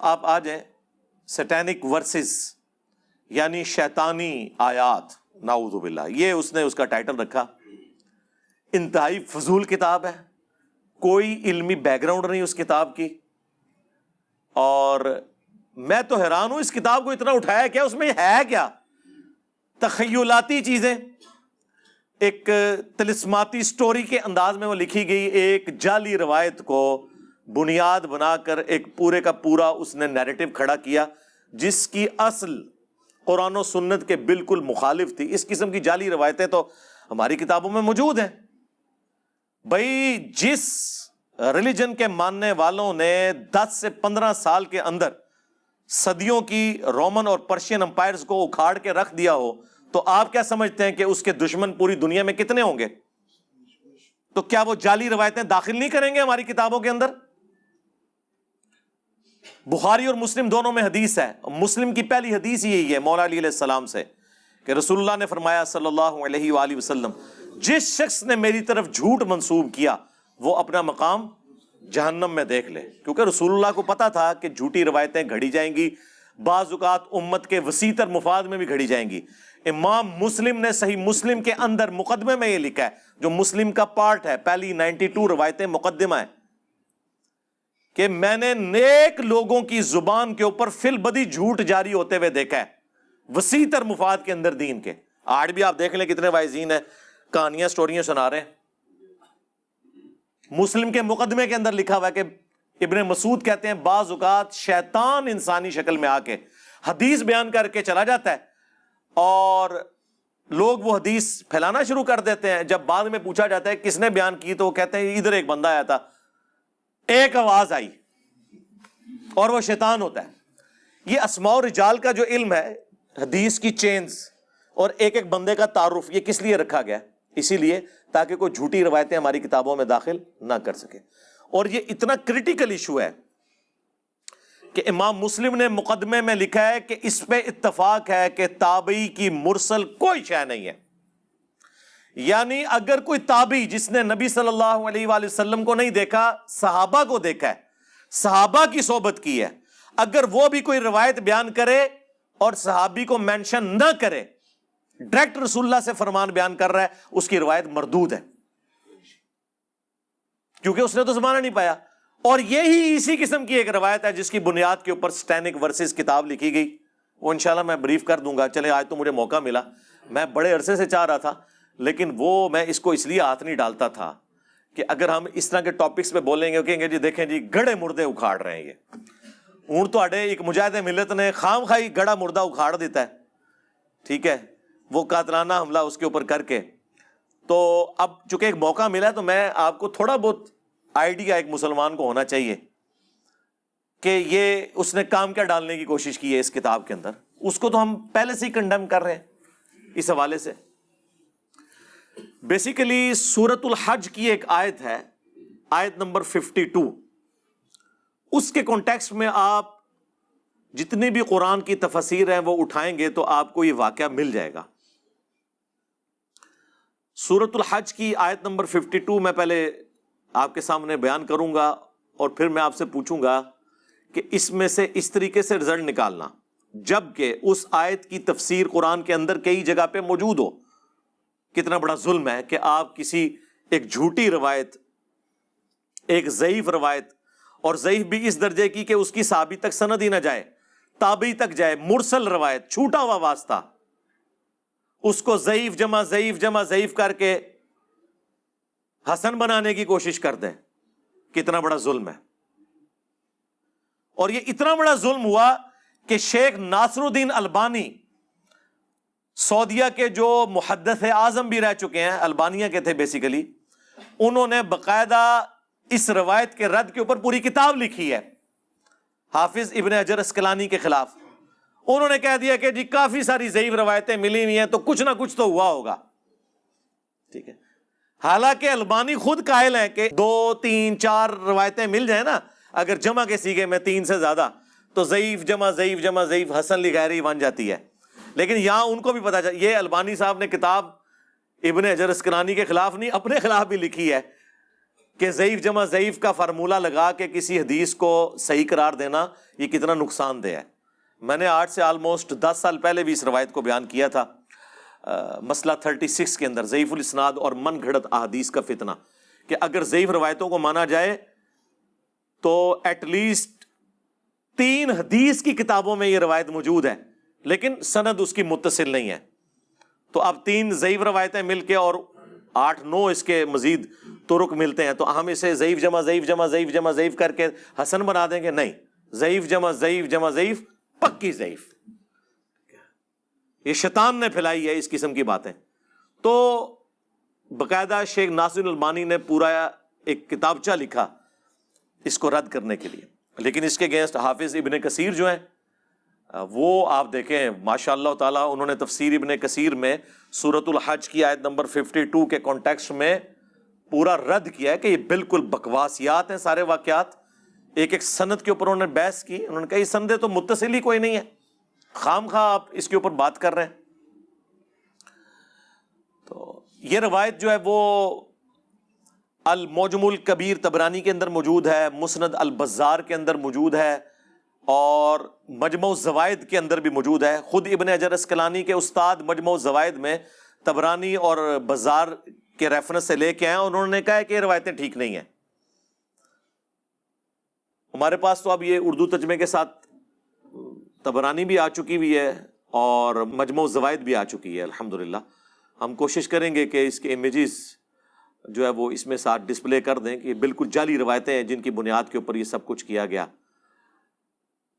آپ آ جائیں satanic versus یعنی شیطانی آیات، نعوذ باللہ، یہ اس نے اس کا ٹائٹل رکھا۔ انتہائی فضول کتاب ہے، کوئی علمی بیک گراؤنڈ نہیں اس کتاب کی، اور میں تو حیران ہوں اس کتاب کو اتنا اٹھایا کیا، اس میں ہے کیا؟ تخیلاتی چیزیں، ایک طلسماتی سٹوری کے انداز میں وہ لکھی گئی، ایک جعلی روایت کو بنیاد بنا کر ایک پورے کا پورا اس نے نیریٹو کھڑا کیا جس کی اصل قرآن و سنت کے بالکل مخالف تھی۔ اس قسم کی جعلی روایتیں تو ہماری کتابوں میں موجود ہیں۔ بھائی جس ریلیجن کے ماننے والوں نے 10 سے 15 سال کے اندر صدیوں کی رومن اور پرشین امپائرز کو اکھاڑ کے رکھ دیا ہو، تو آپ کیا سمجھتے ہیں کہ اس کے دشمن پوری دنیا میں کتنے ہوں گے؟ تو کیا وہ جعلی روایتیں داخل نہیں کریں گے ہماری کتابوں کے اندر؟ بخاری اور مسلم دونوں میں حدیث ہے، مسلم کی پہلی حدیث یہی ہے مولا علی علیہ السلام سے کہ رسول اللہ نے فرمایا صلی اللہ علیہ وآلہ وسلم، جس شخص نے میری طرف جھوٹ منسوب کیا وہ اپنا مقام جہنم میں دیکھ لے۔ کیونکہ رسول اللہ کو پتا تھا کہ جھوٹی روایتیں گھڑی جائیں گی، بعض اوقات امت کے وسیع تر مفاد میں بھی گھڑی جائیں گی۔ امام مسلم نے صحیح مسلم کے اندر مقدمے میں یہ لکھا ہے، جو مسلم کا پارٹ ہے، پہلی 92 روایتیں مقدمہ ہے، کہ میں نے نیک لوگوں کی زبان کے اوپر فی البدی جھوٹ جاری ہوتے ہوئے دیکھا ہے، وسیع تر مفاد کے اندر دین کے۔ آج بھی آپ دیکھ لیں کتنے واعظین ہیں کہانیاں سٹوریاں سنا رہے ہیں۔ مسلم کے مقدمے کے اندر لکھا ہوا ہے کہ ابن مسعود کہتے ہیں بعض اوقات شیطان انسانی شکل میں آ کے حدیث بیان کر کے چلا جاتا ہے اور لوگ وہ حدیث پھیلانا شروع کر دیتے ہیں۔ جب بعد میں پوچھا جاتا ہے کس نے بیان کی تو وہ کہتے ہیں ادھر ایک بندہ آیا تھا، ایک آواز آئی، اور وہ شیطان ہوتا ہے۔ یہ اسماء و رجال کا جو علم ہے، حدیث کی چینز اور ایک ایک بندے کا تعارف، یہ کس لیے رکھا گیا؟ اسی لیے تاکہ کوئی جھوٹی روایتیں ہماری کتابوں میں داخل نہ کر سکے۔ اور یہ اتنا کریٹیکل ایشو ہے کہ امام مسلم نے مقدمے میں لکھا ہے کہ اس پہ اتفاق ہے کہ تابعی کی مرسل کوئی شے نہیں ہے، یعنی اگر کوئی تابعی جس نے نبی صلی اللہ علیہ وآلہ وسلم کو نہیں دیکھا، صحابہ کو دیکھا ہے، صحابہ کی صحبت کی ہے، اگر وہ بھی کوئی روایت بیان کرے اور صحابی کو مینشن نہ کرے، ڈائریکٹ رسول اللہ سے فرمان بیان کر رہا ہے، اس کی روایت مردود ہے، کیونکہ اس نے تو زمانہ نہیں پایا۔ اور یہی اسی قسم کی ایک روایت ہے جس کی بنیاد کے اوپر سٹینک ورسز کتاب لکھی گئی، وہ انشاءاللہ میں بریف کر دوں گا۔ چلے آج تو مجھے موقع ملا، میں بڑے عرصے سے چاہ رہا تھا، لیکن وہ میں اس کو اس لیے ہاتھ نہیں ڈالتا تھا کہ اگر ہم اس طرح کے ٹاپکس پہ بولیں گے، کہیں گے جی دیکھیں جی گڑے مردے اکھاڑ رہے ہیں، یہ ہوں تو ایک مجاہد ملت نے خام خائی گڑا مردہ اکھاڑ دیتا ہے، ٹھیک ہے، وہ قاتلانہ حملہ اس کے اوپر کر کے۔ تو اب چونکہ ایک موقع ملا ہے تو میں آپ کو تھوڑا بہت آئیڈیا ایک مسلمان کو ہونا چاہیے کہ یہ اس نے کام کیا ڈالنے کی کوشش کی ہے اس کتاب کے اندر، اس کو تو ہم پہلے سے ہی کنڈیم کر رہے ہیں اس حوالے سے۔ بیسیکلی سورۃ الحج کی ایک آیت ہے، آیت نمبر 52، اس کے کانٹیکسٹ میں آپ جتنی بھی قرآن کی تفاسیر ہیں وہ اٹھائیں گے تو آپ کو یہ واقعہ مل جائے گا۔ سورۃ الحج کی آیت نمبر 52 میں پہلے آپ کے سامنے بیان کروں گا اور پھر میں آپ سے پوچھوں گا کہ اس میں سے اس طریقے سے رزلٹ نکالنا، جبکہ اس آیت کی تفسیر قرآن کے اندر کئی جگہ پہ موجود ہو۔ کتنا بڑا ظلم ہے کہ آپ کسی ایک جھوٹی روایت، ایک ضعیف روایت، اور ضعیف بھی اس درجے کی کہ اس کی صحابی تک سند ہی نہ جائے، تابعی تک جائے، مرسل روایت، چھوٹا ہوا واسطہ، اس کو ضعیف جمع ضعیف جمع ضعیف کر کے حسن بنانے کی کوشش کر دیں۔ کتنا بڑا ظلم ہے۔ اور یہ اتنا بڑا ظلم ہوا کہ شیخ ناصر الدین البانی، سعودیہ کے جو محدث اعظم بھی رہ چکے ہیں، البانیہ کے تھے بیسیکلی، انہوں نے باقاعدہ اس روایت کے رد کے اوپر پوری کتاب لکھی ہے، حافظ ابن حجر اسقلانی کے خلاف۔ انہوں نے کہہ دیا کہ جی کافی ساری ضعیف روایتیں ملی ہوئی ہیں تو کچھ نہ کچھ تو ہوا ہوگا، ٹھیک ہے۔ حالانکہ البانی خود قائل ہیں کہ 2 3 4 روایتیں مل جائیں نا، اگر جمع کے سیغے میں 3 سے زیادہ، تو ضعیف جمع ضعیف جمع ضعیف حسن لغیری بن جاتی ہے۔ لیکن یہاں ان کو بھی پتا چلا، یہ البانی صاحب نے کتاب ابن حجر اسقلانی کے خلاف نہیں، اپنے خلاف بھی لکھی ہے کہ ضعیف جمع ضعیف کا فارمولہ لگا کے کسی حدیث کو صحیح قرار دینا یہ کتنا نقصان دہ ہے. میں نے آج سے آلموسٹ 10 سال پہلے بھی اس روایت کو بیان کیا تھا مسئلہ 36 کے اندر، ضعیف الاسناد اور من گھڑت احادیث کا فتنہ، کہ اگر ضعیف روایتوں کو مانا جائے تو ایٹ لیسٹ 3 حدیث کی کتابوں میں یہ روایت موجود ہے لیکن سند اس کی متصل نہیں ہے. تو اب 3 ضعیف روایتیں مل کے اور 8-9 اس کے مزید طرق ملتے ہیں، تو ہم اسے ضعیف جمع ضعیف جمع ضعیف جمع ضعیف کر کے حسن بنا دیں گے؟ نہیں، ضعیف جمع ضعیف جمع ضعیف پکی ضعیف. یہ شیطان نے پھیلائی ہے اس قسم کی باتیں. تو باقاعدہ شیخ ناصر الالبانی نے پورا ایک کتابچہ لکھا اس کو رد کرنے کے لیے، لیکن اس کے اگینسٹ حافظ ابن کثیر جو ہیں وہ آپ دیکھیں ماشاء اللہ تعالیٰ انہوں نے تفسیر ابن کثیر میں سورۃ الحج کی آیت نمبر 52 کے کانٹیکسٹ میں پورا رد کیا ہے کہ یہ بالکل بکواسیات ہیں سارے واقعات. ایک ایک سند کے اوپر انہوں نے بحث کی، انہوں نے کہا یہ سندیں تو متصل ہی کوئی نہیں ہے، خام خواہ آپ اس کے اوپر بات کر رہے ہیں. تو یہ روایت جو ہے وہ المعجم الکبیر طبرانی کے اندر موجود ہے، مسند البزار کے اندر موجود ہے اور مجمع الزوائد کے اندر بھی موجود ہے. خود ابن حجر اسقلانی کے استاد مجمع الزوائد میں طبرانی اور بزار کے ریفرنس سے لے کے آئے، انہوں نے کہا ہے کہ یہ روایتیں ٹھیک نہیں ہیں. ہمارے پاس تو اب یہ اردو ترجمے کے ساتھ طبرانی بھی آ چکی ہوئی ہے اور مجمع الزوائد بھی آ چکی ہے الحمدللہ. ہم کوشش کریں گے کہ اس کے امیجز جو ہے وہ اس میں ساتھ ڈسپلے کر دیں کہ بالکل جعلی روایتیں ہیں جن کی بنیاد کے اوپر یہ سب کچھ کیا گیا.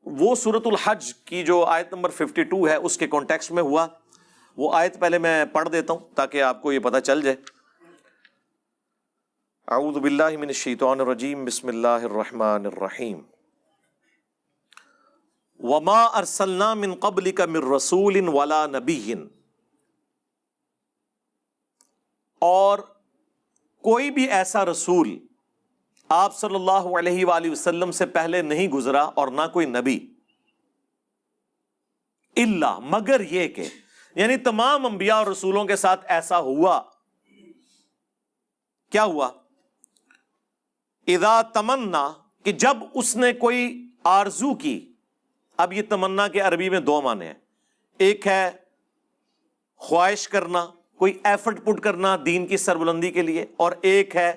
وہ سورۃ الحج کی جو آیت نمبر 52 ہے اس کے کانٹیکسٹ میں ہوا. وہ آیت پہلے میں پڑھ دیتا ہوں تاکہ آپ کو یہ پتہ چل جائے. اعوذ باللہ من الشیطان الرجیم، بسم اللہ الرحمن الرحیم. وما ارسلنا من قبلک من رسول ولا نبی، اور کوئی بھی ایسا رسول آپ صلی اللہ علیہ وآلہ وسلم سے پہلے نہیں گزرا اور نہ کوئی نبی، الا مگر یہ کہ، یعنی تمام انبیاء اور رسولوں کے ساتھ ایسا ہوا. کیا ہوا؟ اذا تمنا، کہ جب اس نے کوئی آرزو کی. اب یہ تمنا کے عربی میں 2 معنی ہیں، ایک ہے خواہش کرنا، کوئی ایفرٹ پٹ کرنا دین کی سربلندی کے لیے، اور ایک ہے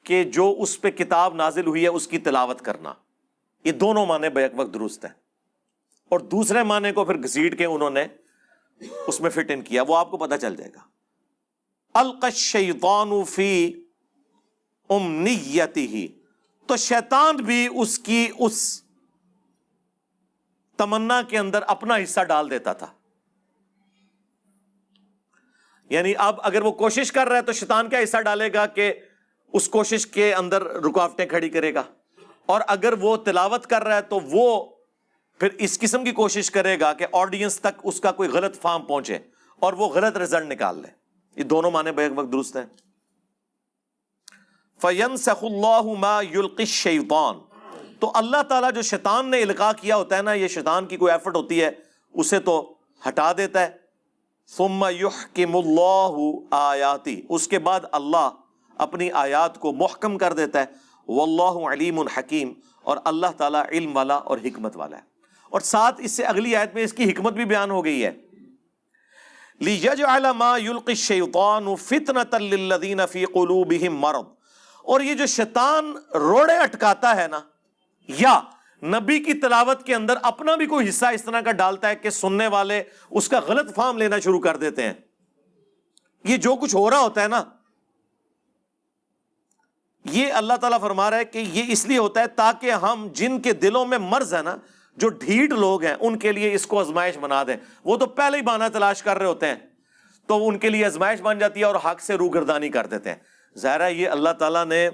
کہ جو اس پہ کتاب نازل ہوئی ہے اس کی تلاوت کرنا. یہ دونوں معنی بیک وقت درست ہیں، اور دوسرے معنی کو پھر گھسیٹ کے انہوں نے اس میں فٹ ان کیا، وہ آپ کو پتہ چل جائے گا. القى الشیطان فی امنیتہ، تو شیطان بھی اس کی اس تمنا کے اندر اپنا حصہ ڈال دیتا تھا. یعنی اب اگر وہ کوشش کر رہا ہے تو شیطان کیا حصہ ڈالے گا کہ اس کوشش کے اندر رکاوٹیں کھڑی کرے گا، اور اگر وہ تلاوت کر رہا ہے تو وہ پھر اس قسم کی کوشش کرے گا کہ آڈینس تک اس کا کوئی غلط فہم پہنچے اور وہ غلط رزلٹ نکال لے. یہ دونوں معنی بیک وقت درست ہیں. فَيَنْسَخُ اللَّهُ مَا يُلْقِي الشَّيْطَانُ، تو اللہ تعالیٰ جو شیطان نے القاء کیا ہوتا ہے نا، یہ شیطان کی کوئی ایفرٹ ہوتی ہے، اسے تو ہٹا دیتا ہے. ثم يحكم الله آیاتی، اس کے بعد اللہ اپنی آیات کو محکم کر دیتا ہے. واللہ علیم حکیم، اور اللہ تعالیٰ علم والا اور حکمت والا ہے. اور ساتھ اس سے اگلی آیت میں اس کی حکمت بھی بیان ہو گئی ہے. لِيَجْعَلَ مَا يُلْقِي الشَّيْطَانُ فِتْنَةً لِلَّذِينَ فِي قُلُوبِهِمْ مَرَضٌ، اور یہ جو شیطان روڑے اٹکاتا ہے نا، یا نبی کی تلاوت کے اندر اپنا بھی کوئی حصہ اس طرح کا ڈالتا ہے کہ سننے والے اس کا غلط فہم لینا شروع کر دیتے ہیں. یہ جو کچھ ہو رہا ہوتا ہے نا، یہ اللہ تعالیٰ فرما رہا ہے کہ یہ اس لیے ہوتا ہے تاکہ ہم جن کے دلوں میں مرض ہے نا، جو ڈھیٹ لوگ ہیں، ان کے لیے اس کو آزمائش بنا دیں. وہ تو پہلے ہی بہانہ تلاش کر رہے ہوتے ہیں، تو ان کے لیے آزمائش بن جاتی ہے اور حق سے روگردانی کر دیتے ہیں. ظاہر ہے یہ اللہ تعالیٰ نے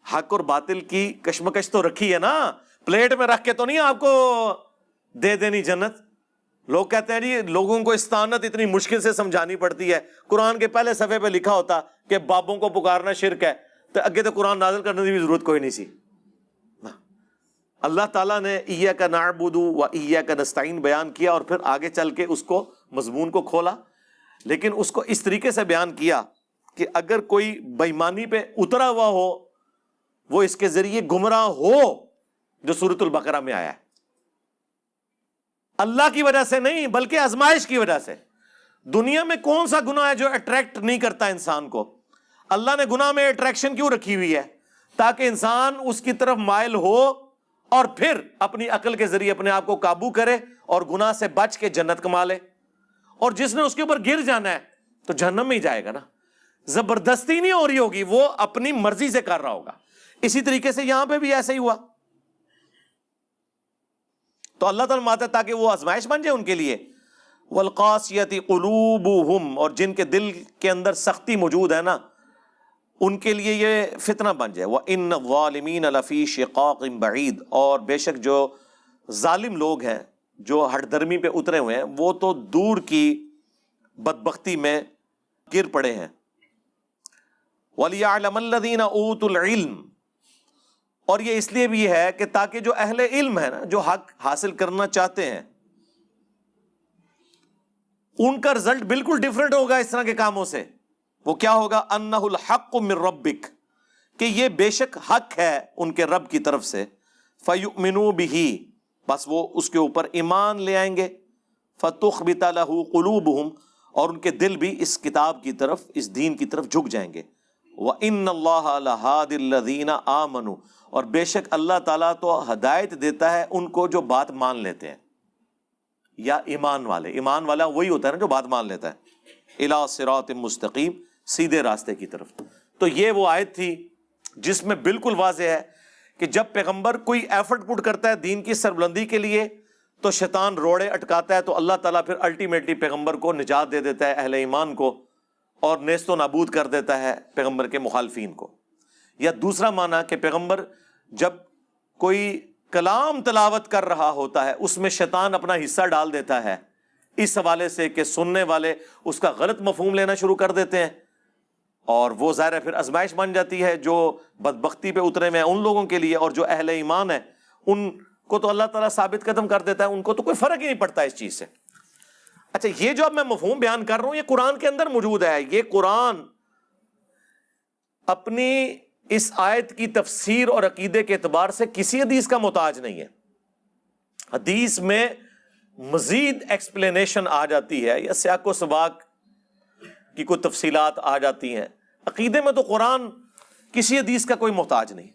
حق اور باطل کی کشمکش تو رکھی ہے نا، پلیٹ میں رکھ کے تو نہیں آپ کو دے دینی جنت. لوگ کہتے ہیں جی لوگوں کو استعانت اتنی مشکل سے سمجھانی پڑتی ہے. قرآن کے پہلے صفحے پہ لکھا ہوتا کہ بابوں کو پکارنا شرک ہے، تو اگے تو قرآن نازل کرنے کی بھی ضرورت کوئی نہیں سی. اللہ تعالیٰ نے ایاک نعبد و ایاک نستعین بیان کیا اور پھر آگے چل کے اس کو مضمون کو کھولا، لیکن اس کو اس طریقے سے بیان کیا کہ اگر کوئی بےایمانی پہ اترا ہوا ہو وہ اس کے ذریعے گمراہ ہو، جو سورۃ البقرہ میں آیا ہے، اللہ کی وجہ سے نہیں بلکہ آزمائش کی وجہ سے۔ دنیا میں کون سا گناہ ہے جو اٹریکٹ نہیں کرتا انسان کو؟ اللہ نے گناہ میں اٹریکشن کیوں رکھی ہوئی ہے؟ تاکہ انسان اس کی طرف مائل ہو اور پھر اپنی عقل کے ذریعے اپنے آپ کو قابو کرے اور گناہ سے بچ کے جنت کما لے۔ اور جس نے اس کے اوپر گر جانا ہے تو جہنم میں ہی جائے گا نا، زبردستی نہیں ہو رہی ہوگی، وہ اپنی مرضی سے کر رہا ہوگا۔ اسی طریقے سے یہاں پہ بھی ایسا ہی ہوا۔ تو اللہ تعالیٰ ماتا تاکہ وہ آزمائش بن جائے ان کے لیے۔ والقاسیۃ قلوبہم، اور جن کے دل کے اندر سختی موجود ہے نا ان کے لیے یہ فتنہ بن جائے۔ وَإِنَّ الظَّالِمِينَ لَفِي شِقَاقٍ بَعِيدٍ، اور بے شک جو ظالم لوگ ہیں، جو ہٹ درمی پہ اترے ہوئے ہیں، وہ تو دور کی بدبختی میں گر پڑے ہیں۔ وَلِيَعْلَمَ الَّذِينَ أُوتُوا الْعِلْمَ، اور یہ اس لیے بھی ہے کہ تاکہ جو اہل علم ہے نا، جو حق حاصل کرنا چاہتے ہیں، ان کا رزلٹ بالکل ڈیفرنٹ ہوگا اس طرح کے کاموں سے۔ وہ کیا ہوگا؟ انہ الحق من ربک، کہ یہ بے شک حق ہے ان کے رب کی طرف سے۔ فیؤمنوا بہ، بس وہ اس کے اوپر ایمان لے آئیں گے۔ فتخبت لہ قلوبہم، اور ان کے دل بھی اس کتاب کی طرف، اس دین کی طرف جھک جائیں گے۔ وَإِنَّ اللَّهَ لَهَادِ الَّذِينَ آمَنُوا، اور بے شک اللہ تعالیٰ تو ہدایت دیتا ہے ان کو جو بات مان لیتے ہیں، یا ایمان والے۔ ایمان والا وہی ہوتا ہے نا جو بات مان لیتا ہے۔ اِلَىٰ صِرَاطٍ مستقیم، سیدھے راستے کی طرف۔ تو یہ وہ آیت تھی جس میں بالکل واضح ہے کہ جب پیغمبر کوئی ایفرٹ پٹ کرتا ہے دین کی سربلندی کے لیے تو شیطان روڑے اٹکاتا ہے، تو اللہ تعالیٰ پھر الٹیمیٹلی پیغمبر کو نجات دے دیتا ہے، اہل ایمان کو، اور نیست و نابود کر دیتا ہے پیغمبر کے مخالفین کو۔ یا دوسرا معنی کہ پیغمبر جب کوئی کلام تلاوت کر رہا ہوتا ہے اس میں شیطان اپنا حصہ ڈال دیتا ہے، اس حوالے سے کہ سننے والے اس کا غلط مفہوم لینا شروع کر دیتے ہیں، اور وہ ظاہر ہے پھر آزمائش بن جاتی ہے جو بدبختی پہ اترے ہوئے ہیں ان لوگوں کے لیے، اور جو اہل ایمان ہے ان کو تو اللہ تعالیٰ ثابت قدم کر دیتا ہے، ان کو تو کوئی فرق ہی نہیں پڑتا اس چیز سے۔ اچھا، یہ جو اب میں مفہوم بیان کر رہا ہوں یہ قرآن کے اندر موجود ہے۔ یہ قرآن اپنی اس آیت کی تفسیر اور عقیدے کے اعتبار سے کسی حدیث کا محتاج نہیں ہے۔ حدیث میں مزید ایکسپلینیشن آ جاتی ہے یا سیاق و سباق کی کوئی تفصیلات آ جاتی ہیں، عقیدے میں تو قرآن کسی حدیث کا کوئی محتاج نہیں۔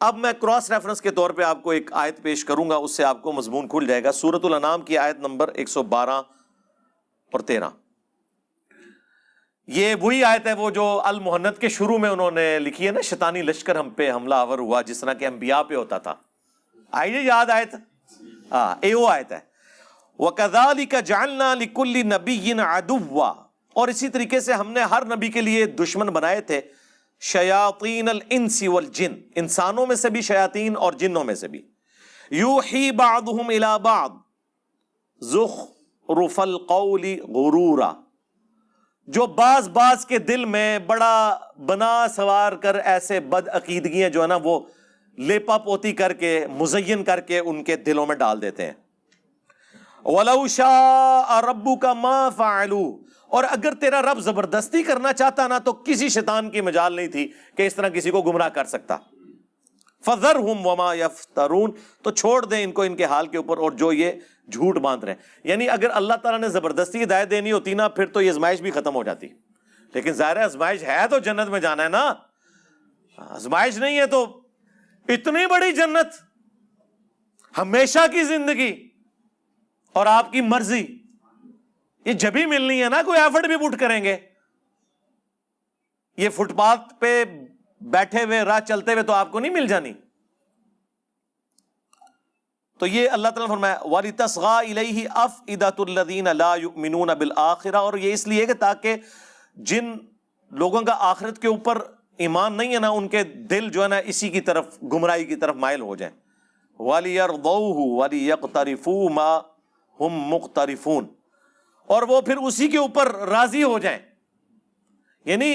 اب میں کراس ریفرنس کے طور پہ آپ کو ایک آیت پیش کروں گا، اس سے آپ کو مضمون کھل جائے گا۔ سورۃ الانعام کی آیت نمبر 112 اور 13۔ یہ وہی آیت ہے وہ جو المحنت کے شروع میں انہوں نے لکھی ہے نا، شیطانی لشکر ہم پہ حملہ آور ہوا جس طرح کہ انبیاء پہ ہوتا تھا۔ آئیے یاد آیت؟ اے وہ آیت ہے۔ وَكَذَلِكَ جَعَلْنَا لِكُلِّ نَبِيٍّ عَدُوًّا، اور اسی طریقے سے ہم نے ہر نبی کے لیے دشمن بنائے تھے، شیاطین الانس والجن، انسانوں میں سے بھی شیاطین اور جنوں میں سے بھی، یوحی بعضهم الی بعض زخرف القول غرورا، جو بعض کے دل میں بڑا بنا سوار کر ایسے بد عقیدگیاں جو ہے نا وہ لیپا پوتی کر کے مزین کر کے ان کے دلوں میں ڈال دیتے ہیں۔ وَلَوْ شَاءَ رَبُّكَ مَا فَعَلُوا، اور اگر تیرا رب زبردستی کرنا چاہتا نا تو کسی شیطان کی مجال نہیں تھی کہ اس طرح کسی کو گمراہ کر سکتا۔ فَذَرْهُمْ وَمَا يَفْتَرُونَ، تو چھوڑ دیں ان کو ان کے حال کے اوپر اور جو یہ جھوٹ باندھ رہے ہیں۔ یعنی اگر اللہ تعالیٰ نے زبردستی ہدایت دینی ہوتی نا پھر تو یہ آزمائش بھی ختم ہو جاتی، لیکن ظاہر ہے آزمائش ہے تو جنت میں جانا ہے نا، آزمائش نہیں ہے تو اتنی بڑی جنت، ہمیشہ کی زندگی اور آپ کی مرضی، یہ جبھی ملنی ہے نا، کوئی ایفرٹ بھی پٹ کریں گے۔ یہ فٹ پاتھ پہ بیٹھے ہوئے راہ چلتے ہوئے تو آپ کو نہیں مل جانی۔ تو یہ اللہ تعالیٰ نے فرمایا وَلِتَصْغَىٰ إِلَيْهِ أَفْئِدَةُ الَّذِينَ لَا يُؤْمِنُونَ بِالْآخِرَةِ، اور یہ اس لیے کہ تاکہ جن لوگوں کا آخرت کے اوپر ایمان نہیں ہے نا ان کے دل جو ہے نا اسی کی طرف، گمراہی کی طرف مائل ہو جائیں۔ وَلِيَرْضَوْهُ وَلِيَقْتَرِفُوا مَا هُمْ مُقْتَرِفُونَ، اور وہ پھر اسی کے اوپر راضی ہو جائیں۔ یعنی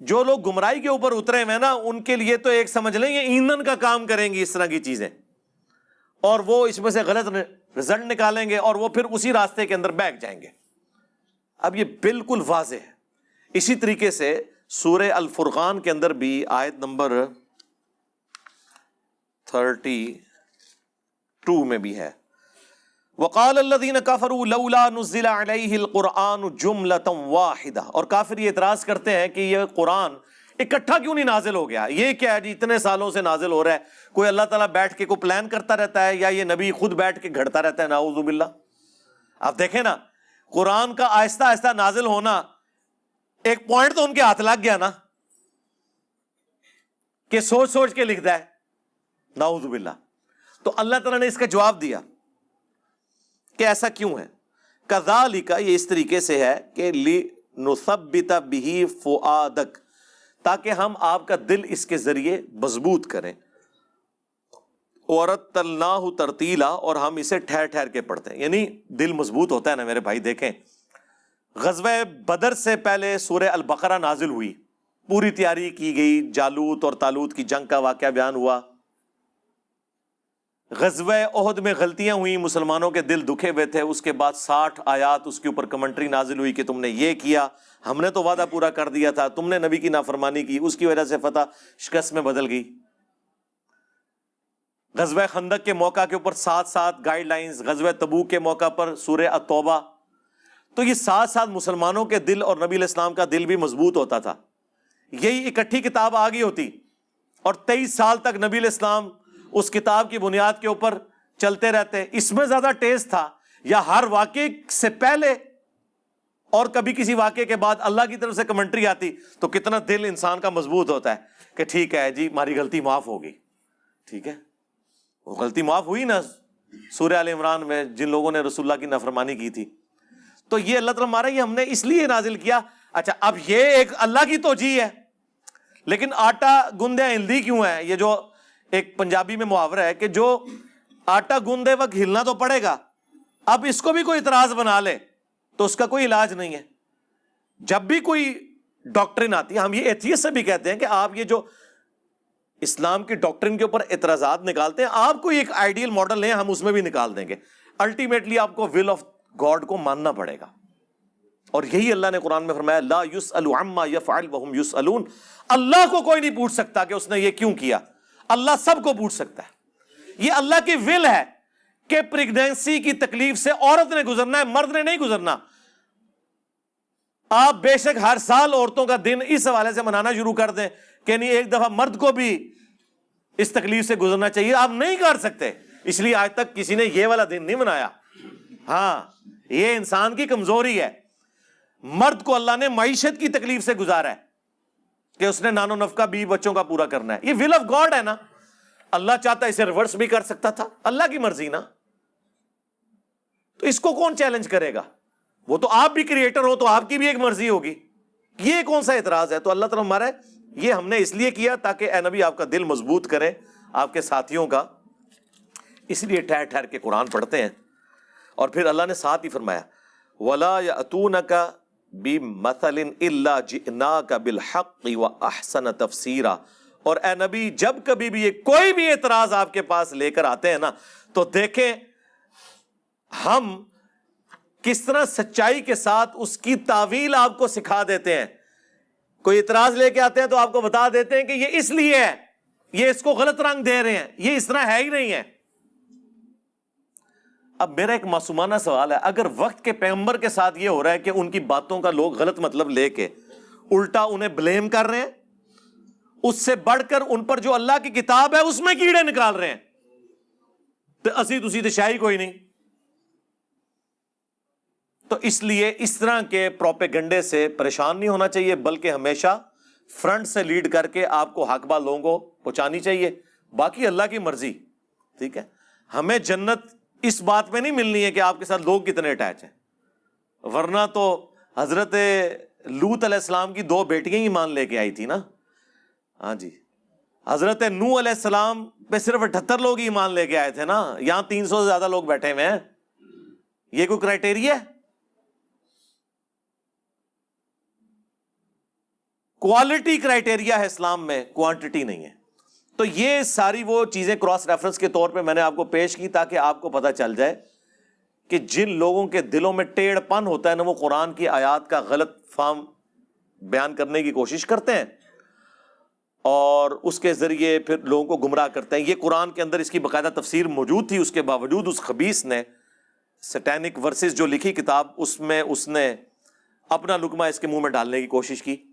جو لوگ گمراہی کے اوپر اترے ہوئے نا ان کے لیے تو ایک سمجھ لیں یہ ایندھن کا کام کریں گی اس طرح کی چیزیں، اور وہ اس میں سے غلط رزلٹ نکالیں گے اور وہ پھر اسی راستے کے اندر بیٹھ جائیں گے۔ اب یہ بالکل واضح ہے، اسی طریقے سے سورہ الفرقان کے اندر بھی آیت نمبر 32 میں بھی ہے، وقال الذین کفروا لولا نزل علیہ القرآن جملۃ واحدہ، اور کافر یہ اعتراض کرتے ہیں کہ یہ قرآن اکٹھا کیوں نہیں نازل ہو گیا، یہ کیا ہے جی اتنے سالوں سے نازل ہو رہا ہے، کوئی اللہ تعالیٰ بیٹھ کے کوئی پلان کرتا رہتا ہے یا یہ نبی خود بیٹھ کے گھڑتا رہتا ہے، نعوذ باللہ۔ آپ دیکھیں نا قرآن کا آہستہ آہستہ نازل ہونا، ایک پوائنٹ تو ان کے ہاتھ لگ گیا نا کہ سوچ سوچ کے لکھتا ہے، نعوذ باللہ۔ تو اللہ تعالیٰ نے اس کا جواب دیا کہ ایسا کیوں ہے، کذالک، یہ اس طریقے سے ہے کہ لنثبت بہ فؤادک، تاکہ ہم آپ کا دل اس کے ذریعے مضبوط کریں، ورتلناہ ترتیلا، اور ہم اسے ٹھہر ٹھہر کے پڑھتے ہیں، یعنی دل مضبوط ہوتا ہے نا میرے بھائی۔ دیکھیں غزوہ بدر سے پہلے سورہ البقرہ نازل ہوئی، پوری تیاری کی گئی، جالوت اور طالوت کی جنگ کا واقعہ بیان ہوا، غزوہ احد میں غلطیاں ہوئیں، مسلمانوں کے دل دکھے ہوئے تھے، اس کے بعد 60 آیات اس کے اوپر کمنٹری نازل ہوئی کہ تم نے یہ کیا، ہم نے تو وعدہ پورا کر دیا تھا، تم نے نبی کی نافرمانی کی، اس کی وجہ سے فتح شکست میں بدل گئی۔ غزوہ خندق کے موقع کے اوپر 7 گائیڈ لائنز، غزوہ تبوک کے موقع پر سورہ التوبہ، تو یہ 7 مسلمانوں کے دل اور نبی علیہ السلام کا دل بھی مضبوط ہوتا تھا، یہی اکٹھی کتاب آ گئی ہوتی اور 23 سال تک نبی علیہ السلام اس کتاب کی بنیاد کے اوپر چلتے رہتے۔ اس میں زیادہ ٹیسٹ تھا، یا ہر واقعے سے پہلے اور کبھی کسی واقعے کے بعد اللہ کی طرف سے کمنٹری آتی تو کتنا دل انسان کا مضبوط ہوتا ہے کہ ٹھیک ہے جی ہماری غلطی معاف ہوگی، ٹھیک ہے، وہ غلطی معاف ہوئی نا سورہ آل عمران میں جن لوگوں نے رسول اللہ کی نافرمانی کی تھی۔ تو یہ اللہ تعالیٰ ہمارا یہ ہم نے اس لیے نازل کیا۔ اچھا اب یہ ایک اللہ کی توجیہ ہے، لیکن آٹا گوندے ہلدی کیوں ہے، یہ جو ایک پنجابی میں محاورہ ہے کہ جو آٹا گوندے وقت ہلنا تو پڑے گا، اب اس کو بھی کوئی اعتراض بنا لے تو اس کا کوئی علاج نہیں ہے۔ جب بھی کوئی ڈاکٹرن آتی ہے، ہم یہ ایتھیسٹ سے بھی کہتے ہیں کہ آپ یہ جو اسلام کی ڈاکٹرن کے اوپر اعتراضات نکالتے ہیں، آپ کوئی ایک آئیڈیل ماڈل لیں، ہم اس میں بھی نکال دیں گے، الٹیمیٹلی آپ کو ول آف گاڈ کو ماننا پڑے گا۔ اور یہی اللہ نے قرآن میں فرمایا لا یسأل عما یفعل وہم یسألون، اللہ کو کوئی نہیں پوچھ سکتا کہ اس نے یہ کیوں کیا، اللہ سب کو پوچھ سکتا ہے۔ یہ اللہ کی ول ہے کہ پریگنینسی کی تکلیف سے عورت نے گزرنا ہے، مرد نے نہیں گزرنا۔ آپ بے شک ہر سال عورتوں کا دن اس حوالے سے منانا شروع کر دیں کہ نہیں ایک دفعہ مرد کو بھی اس تکلیف سے گزرنا چاہیے، آپ نہیں کر سکتے، اس لیے آج تک کسی نے یہ والا دن نہیں منایا۔ ہاں یہ انسان کی کمزوری ہے، مرد کو اللہ نے معیشت کی تکلیف سے گزارا ہے کہ اس نے نان و نفقہ بیوی بچوں کا پورا کرنا ہے، یہ ول آف گاڈ ہے نا۔ اللہ چاہتا اسے ریورس بھی کر سکتا تھا، اللہ کی مرضی نا، تو اس کو کون چیلنج کرے گا؟ وہ تو آپ بھی کریٹر ہو تو آپ کی بھی ایک مرضی ہوگی، یہ کون سا اعتراض ہے؟ تو اللہ تعالیٰ ہمارا یہ ہم نے اس لیے کیا تاکہ اے نبی آپ کا دل مضبوط کرے، آپ کے ساتھیوں کا، اس لیے ٹھہر ٹھہر کے قرآن پڑھتے ہیں۔ اور پھر اللہ نے ساتھ ہی فرمایا وَلَا يَأْتُونَكَ بِمَثَلٍ إِلَّا جِئْنَاكَ بِالْحَقِّ وَأَحْسَنَ تَفْسِيرًا، اور اے نبی جب کبھی بھی کوئی بھی اعتراض آپ کے پاس لے کر آتے ہیں نا تو دیکھیں ہم کس طرح سچائی کے ساتھ اس کی تعویل آپ کو سکھا دیتے ہیں۔ کوئی اعتراض لے کے آتے ہیں تو آپ کو بتا دیتے ہیں کہ یہ اس لیے ہے، یہ اس کو غلط رنگ دے رہے ہیں، یہ اس طرح ہے ہی نہیں ہے۔ اب میرا ایک معصومانہ سوال ہے، اگر وقت کے پیغمبر کے ساتھ یہ ہو رہا ہے کہ ان کی باتوں کا لوگ غلط مطلب لے کے الٹا انہیں بلیم کر رہے ہیں، اس سے بڑھ کر ان پر جو اللہ کی کتاب ہے اس میں کیڑے نکال رہے ہیں، تو اسی تسی تو شاہی کوئی نہیں۔ تو اس لیے اس طرح کے پروپیگنڈے سے پریشان نہیں ہونا چاہیے، بلکہ ہمیشہ فرنٹ سے لیڈ کر کے آپ کو حق بات لوگوں کو پہنچانی چاہیے، باقی اللہ کی مرضی، ٹھیک ہے۔ ہمیں جنت اس بات میں نہیں ملنی ہے کہ آپ کے ساتھ لوگ کتنے اٹیچ ہیں، ورنہ تو حضرت لوط علیہ السلام کی 2 بیٹیاں ہی مان لے کے آئی تھی نا۔ ہاں جی، حضرت نوح علیہ السلام پہ صرف 78 لوگ ہی ایمان لے کے آئے تھے نا، یہاں 300 سے زیادہ لوگ بیٹھے ہوئے ہیں، یہ کوئی کرائٹیریا ہے؟ کوالٹی کرائٹیریا ہے اسلام میں، کوانٹٹی نہیں ہے۔ تو یہ ساری وہ چیزیں کراس ریفرنس کے طور پہ میں نے آپ کو پیش کی تاکہ آپ کو پتہ چل جائے کہ جن لوگوں کے دلوں میں ٹیڑھ پن ہوتا ہے نا، وہ قرآن کی آیات کا غلط فہم بیان کرنے کی کوشش کرتے ہیں اور اس کے ذریعے پھر لوگوں کو گمراہ کرتے ہیں. یہ قرآن کے اندر اس کی باقاعدہ تفسیر موجود تھی، اس کے باوجود اس خبیث نے سیٹینک ورسز جو لکھی کتاب، اس میں اس نے اپنا لقمہ اس کے منہ میں ڈالنے کی کوشش کی.